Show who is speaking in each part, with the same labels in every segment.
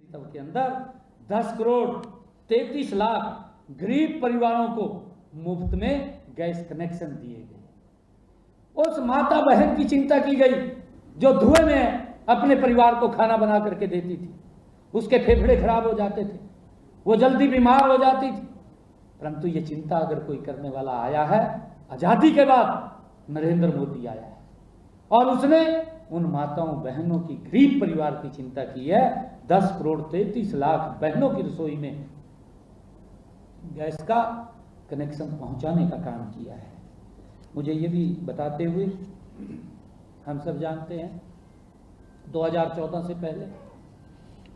Speaker 1: तब के अंदर 10 करोड़ 33 लाख गरीब परिवारों को मुफ्त में गैस कनेक्शन दिए गए। उस माता बहन की चिंता की गई जो धुएं में अपने परिवार को खाना बना करके देती थी। उसके फेफड़े खराब हो जाते थे, वो जल्दी बीमार हो जाती थी, परंतु ये चिंता अगर कोई करने वाला आया है, आजादी के बाद नरेंद्र मोदी आया है और उसने उन माताओं बहनों की गरीब परिवार की चिंता की है। 10 करोड़ 33 लाख बहनों की रसोई में गैस का कनेक्शन पहुंचाने का काम किया है। मुझे ये भी बताते हुए, हम सब जानते हैं 2014 से पहले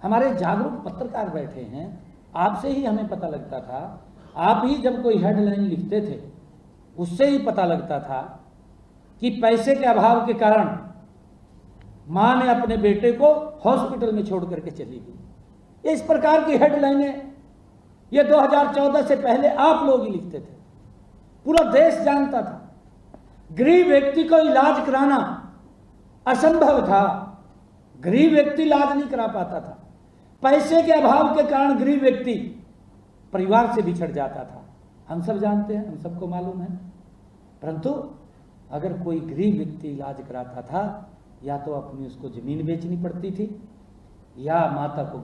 Speaker 1: हमारे जागरूक पत्रकार बैठे हैं, आपसे ही हमें पता लगता था, आप ही जब कोई हेडलाइन लिखते थे उससे ही पता लगता था कि पैसे के अभाव के कारण मां ने अपने बेटे को हॉस्पिटल में छोड़ करके चली गई। इस प्रकार की हेडलाइनें ये 2014 से पहले आप लोग ही लिखते थे, पूरा देश जानता था। गरीब व्यक्ति को इलाज कराना असंभव था, गरीब व्यक्ति इलाज नहीं करा पाता था। पैसे के अभाव के कारण गरीब व्यक्ति परिवार से बिछड़ जाता था, हम सब जानते हैं, हम सबको मालूम है। परंतु अगर कोई गरीब व्यक्ति इलाज कराता था, या तो अपनी उसको जमीन बेचनी पड़ती थी, या माता के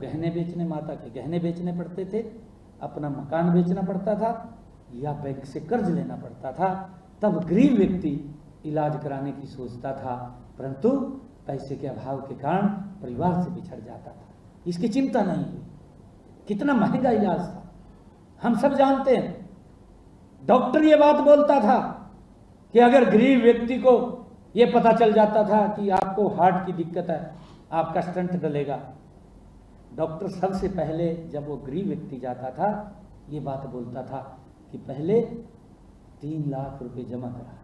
Speaker 1: गहने बेचने पड़ते थे, अपना मकान बेचना पड़ता था, या बैंक से कर्ज लेना पड़ता था, तब गरीब व्यक्ति इलाज कराने की सोचता था। परंतु पैसे के अभाव के कारण परिवार से बिछड़ जाता था, इसकी चिंता नहीं हुई। कितना महंगा इलाज था, हम सब जानते हैं। डॉक्टर ये बात बोलता था कि अगर गरीब व्यक्ति को ये पता चल जाता था कि आपको हार्ट की दिक्कत है, आपका स्टंट डलेगा, डॉक्टर सबसे पहले जब वो गरीब व्यक्ति जाता था ये बात बोलता था कि पहले 3 लाख रुपए जमा करा,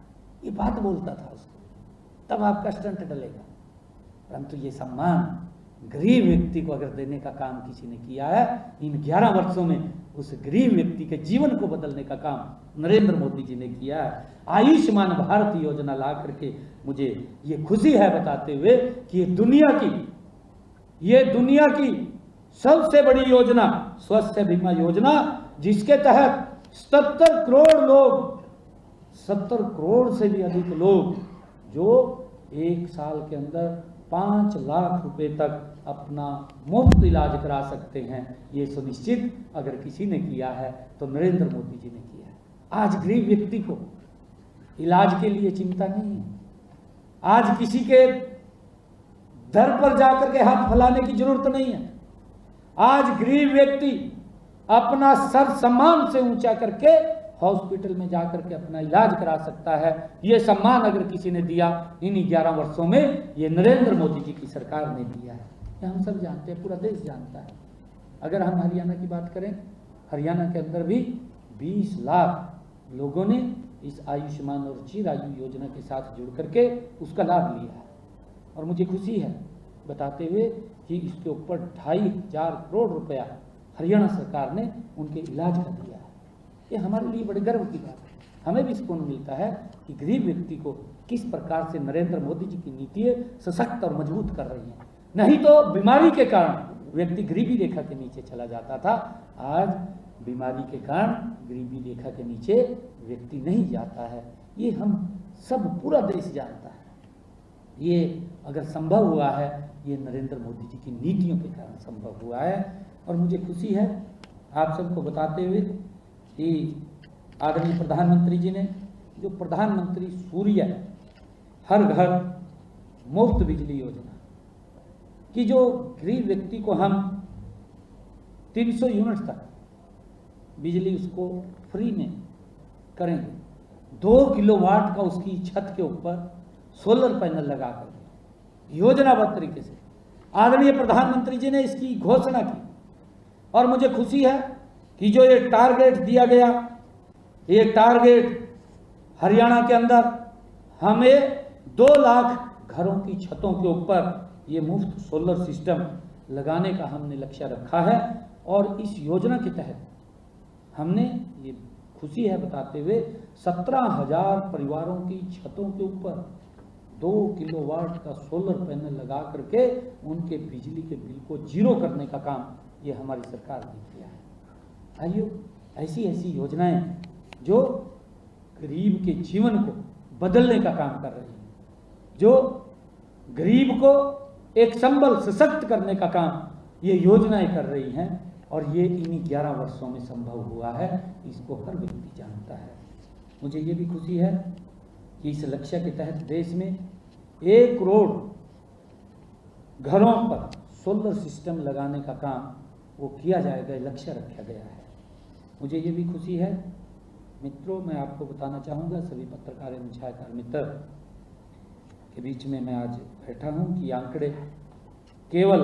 Speaker 1: ये बात बोलता था उसको, तब आपका स्टंट डलेगा। परंतु ये सम्मान गरीब व्यक्ति को अगर देने का काम किसी ने किया है, इन 11 वर्षों में उस गरीब व्यक्ति के जीवन को बदलने का काम नरेंद्र मोदी जी ने किया है। आयुष्मान भारत योजना ला करके मुझे ये खुशी है बताते हुए कि ये दुनिया की सबसे बड़ी योजना स्वास्थ्य बीमा योजना, जिसके तहत 70 करोड़ से भी अधिक लोग जो 1 साल के अंदर 5 लाख रुपए तक अपना मुफ्त इलाज करा सकते हैं। ये सुनिश्चित अगर किसी ने किया है तो नरेंद्र मोदी जी ने किया है। आज गरीब व्यक्ति को इलाज के लिए चिंता नहीं है, आज किसी के दर पर जाकर के हाथ फैलाने की जरूरत नहीं है। आज गरीब व्यक्ति अपना सर सम्मान से ऊंचा करके हॉस्पिटल में जाकर के अपना इलाज करा सकता है। ये सम्मान अगर किसी ने दिया इन 11 वर्षों में, ये नरेंद्र मोदी जी की सरकार ने दिया है। ये हम सब जानते हैं, पूरा देश जानता है। अगर हम हरियाणा की बात करें, हरियाणा के अंदर भी 20 लाख लोगों ने इस आयुष्मान और चिरायु योजना के साथ जुड़ करके उसका लाभ लिया है। और मुझे खुशी है बताते हुए कि इसके ऊपर 2,500 करोड़ रुपया हरियाणा सरकार ने उनके इलाज का दिया है। ये हमारे लिए बड़े गर्व की बात है। हमें भी सुकून मिलता है कि गरीब व्यक्ति को किस प्रकार से नरेंद्र मोदी जी की नीतियां सशक्त और मजबूत कर रही हैं। नहीं तो बीमारी के कारण व्यक्ति गरीबी रेखा के नीचे चला जाता था, आज बीमारी के कारण गरीबी रेखा के नीचे व्यक्ति नहीं जाता है। ये हम सब पूरा देश जानता है। ये अगर संभव हुआ है, ये नरेंद्र मोदी जी की नीतियों के कारण संभव हुआ है। और मुझे खुशी है आप सबको बताते हुए कि आदरणीय प्रधानमंत्री जी ने जो प्रधानमंत्री सूर्य हर घर मुफ्त बिजली योजना कि जो गरीब व्यक्ति को हम 300 यूनिट तक बिजली उसको फ्री में करेंगे, 2 किलोवाट का उसकी छत के ऊपर सोलर पैनल लगा कर योजनाबद्ध तरीके से आदरणीय प्रधानमंत्री जी ने इसकी घोषणा की। और मुझे खुशी है कि जो ये टारगेट दिया गया, ये टारगेट हरियाणा के अंदर हमें 2 लाख घरों की छतों के ऊपर ये मुफ्त सोलर सिस्टम लगाने का हमने लक्ष्य रखा है। और इस योजना के तहत हमने, ये खुशी है बताते हुए, 17,000 परिवारों की छतों के ऊपर 2 किलोवाट का सोलर पैनल लगा करके उनके बिजली के बिल को जीरो करने का काम ये हमारी सरकार ने किया है। आइए, ऐसी ऐसी योजनाएं जो गरीब के जीवन को बदलने का काम कर रही हैं, जो गरीब को एक संबल सशक्त करने का काम ये योजनाएं कर रही हैं, और ये इन्हीं 11 वर्षों में संभव हुआ है। इसको हर व्यक्ति जानता है। मुझे ये भी खुशी है कि इस लक्ष्य के तहत देश में 1 करोड़ घरों पर सोलर सिस्टम लगाने का काम वो किया जाएगा, लक्ष्य रखा गया है। मुझे ये भी खुशी है मित्रों, मैं आपको बताना चाहूँगा, सभी पत्रकार एवं छायाकार मित्र के बीच में मैं आज बैठा हूँ, कि आंकड़े केवल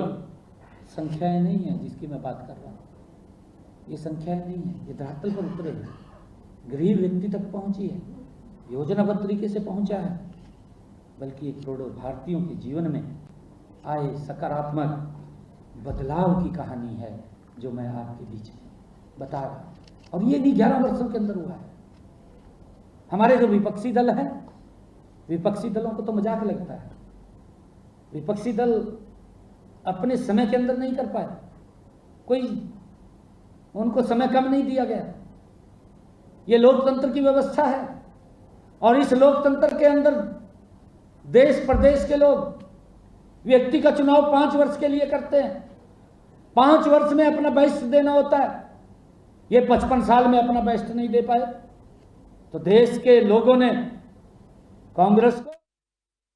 Speaker 1: संख्याएं नहीं हैं जिसकी मैं बात कर रहा हूँ। ये संख्याएं नहीं है, ये धरातल पर उतरे हैं, गरीब व्यक्ति तक पहुँची है, योजनाबद्ध तरीके से पहुँचा है, बल्कि 1 करोड़ भारतीयों के जीवन में आए सकारात्मक बदलाव की कहानी है जो मैं आपके बीच में बता रहा हूँ। और ये भी 11 वर्षों के अंदर हुआ है। हमारे जो विपक्षी दल हैं, विपक्षी दलों को तो मजाक लगता है, विपक्षी दल अपने समय के अंदर नहीं कर पाए, कोई उनको समय कम नहीं दिया गया। ये लोकतंत्र की व्यवस्था है, और इस लोकतंत्र के अंदर देश प्रदेश के लोग व्यक्ति का चुनाव 5 वर्ष के लिए करते हैं। 5 वर्ष में अपना बेस्ट देना होता है। ये 55 साल में अपना बेस्ट नहीं दे पाए, तो देश के लोगों ने कांग्रेस को